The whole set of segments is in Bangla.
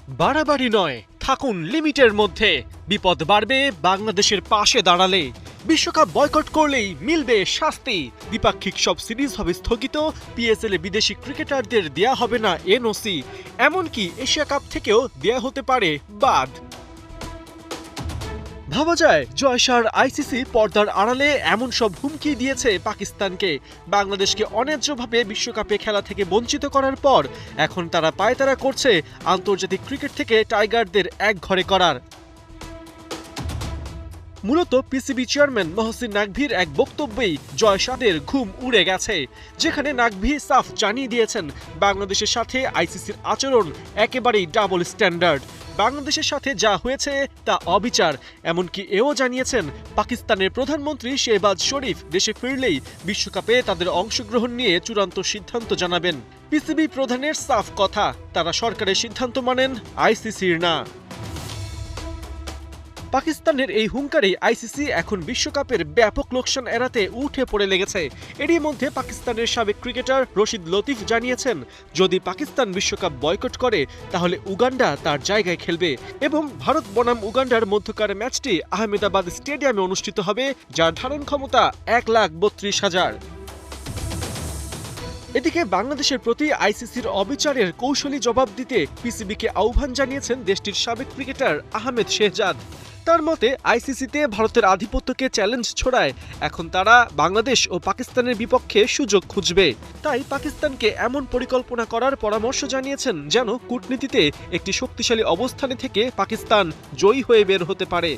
বাড়াবাড়ি নয়, থাকুন লিমিটের মধ্যে। বিপদ বাড়বে বাংলাদেশের পাশে দাঁড়ালে। বিশ্বকাপ বয়কট করলেই মিলবে শাস্তি। দ্বিপাক্ষিক সব সিরিজ হবে স্থগিত। পিএসএল এ বিদেশি ক্রিকেটারদের দেয়া হবে না এনওসি। এমনকি এশিয়া কাপ থেকেও দেয়া হতে পারে বাদ। ভাবা যায় জয়সার আইসিসি পর্দার আড়ালে এমন সব হুমকি দিয়েছে পাকিস্তানকে। বাংলাদেশকে অন্যায্যভাবে বিশ্বকাপে খেলা থেকে বঞ্চিত করার পর এখন তারা পায়তারা করছে আন্তর্জাতিক ক্রিকেট থেকে টাইগারদের একঘরে করার। মূলত পিসিবি চেয়ারম্যান মহসিন নাকভির এক বক্তব্যেই জয়সাদের ঘুম উড়ে গেছে, যেখানে নাকভি সাফ জানিয়ে দিয়েছেন বাংলাদেশের সাথে আইসিসির আচরণ একেবারেই ডাবল স্ট্যান্ডার্ড। বাংলাদেশের সাথে যা হয়েছে তা অবিচার। এমনকি এও জানিয়েছেন পাকিস্তানের প্রধানমন্ত্রী শেহবাজ শরীফ দেশে ফিরলেই বিশ্বকাপে তাদের অংশগ্রহণ নিয়ে চূড়ান্ত সিদ্ধান্ত জানাবেন। পিসিবি প্রধানের সাফ কথা, তারা সরকারের সিদ্ধান্ত মানেন, আইসিসির না। পাকিস্তানের এই হুঙ্কারে আইসিসি এখন বিশ্বকাপের ব্যাপক লোকসান এড়াতে উঠে পড়ে লেগেছে। এরই মধ্যে পাকিস্তানের সাবেক ক্রিকেটার রশিদ লতিফ জানিয়েছেন, যদি পাকিস্তান বিশ্বকাপ বয়কট করে তাহলে উগান্ডা তার জায়গায় খেলবে এবং ভারত বনাম উগান্ডার মধ্যকার ম্যাচটি আহমেদাবাদ স্টেডিয়ামে অনুষ্ঠিত হবে, যার ধারণ ক্ষমতা 1,32,000। এদিকে বাংলাদেশের প্রতি আইসিসির অবিচারের কৌশলী জবাব দিতে পিসিবিকে আহ্বান জানিয়েছেন দেশটির সাবেক ক্রিকেটার আহমেদ শেহজাদ। তার মতে আইসিসিতে ভারতের আধিপত্যকে চ্যালেঞ্জ ছোড়ায় এখন তারা বাংলাদেশ ও পাকিস্তানের বিপক্ষে সুযোগ খুঁজবে। তাই পাকিস্তানকে এমন পরিকল্পনা করার পরামর্শ জানিয়েছেন যেন কূটনীতিতে একটি শক্তিশালী অবস্থানে থেকে পাকিস্তান জয়ী হয়ে বের হতে পারে।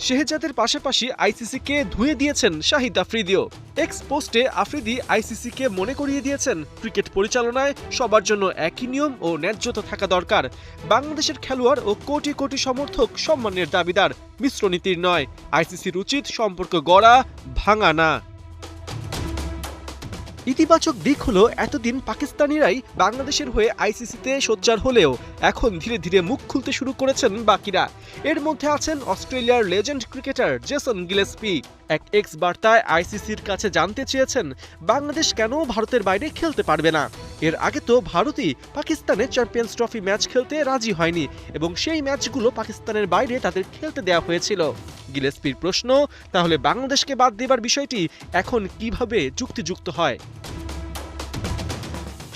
শেহজাদের পাশাপাশি আইসিসিকে ধুয়ে দিয়েছেন শাহিদ আফ্রিদিও। এক্স পোস্টে আফ্রিদি আইসিসিকে মনে করিয়ে দিয়েছেন ক্রিকেট পরিচালনায় সবার জন্য একই নিয়ম ও ন্যায্যতা থাকা দরকার। বাংলাদেশের খেলোয়াড় ও কোটি কোটি সমর্থক সম্মানের দাবিদার, মিশ্র নীতির নয়। আইসিসির উচিত সম্পর্ক গড়া, ভাঙা না। ইতিবাচক দিক হলো এতদিন পাকিস্তানিরাই বাংলাদেশের হয়ে আইসিসিতে সোচ্চার হলেও এখন ধীরে ধীরে মুখ খুলতে শুরু করেছেন বাকিরা। এর মধ্যে আছেন অস্ট্রেলিয়ার লেজেন্ড ক্রিকেটার জেসন গিলেস্পি। এক এক্স বার্তায় আইসিসির কাছে জানতে চেয়েছেন বাংলাদেশ কেন ভারতের বাইরে খেলতে পারবে না। এর আগে তো ভারতই পাকিস্তানে চ্যাম্পিয়ন্স ট্রফি ম্যাচ খেলতে রাজি হয়নি এবং সেই ম্যাচগুলো পাকিস্তানের বাইরে তাদের খেলতে দেওয়া হয়েছিল। গিলেস্পির প্রশ্ন, তাহলে বাংলাদেশকে বাদ দেবার বিষয়টি এখন কিভাবে যুক্তিযুক্ত হয়?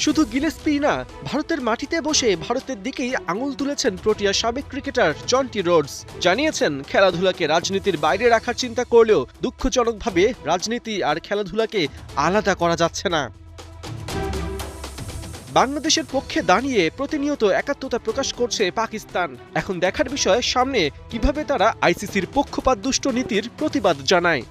শুধু গিলেস্পি না, ভারতের মাটিতে বসে ভারতের দিকেই আঙুল তুলেছেন প্রোটিয়ার সাবেক ক্রিকেটার জন্টি রোডস। জানিয়েছেন খেলাধুলাকে রাজনীতির বাইরে রাখার চিন্তা করলেও দুঃখজনকভাবে রাজনীতি আর খেলাধুলাকে আলাদা করা যাচ্ছে না। বাংলাদেশের পক্ষে দাঁড়িয়ে প্রতিনিয়ত একাত্মতা প্রকাশ করছে পাকিস্তান। এখন দেখার বিষয় সামনে কিভাবে তারা আইসিসির পক্ষপাতদুষ্ট নীতির প্রতিবাদ জানায়।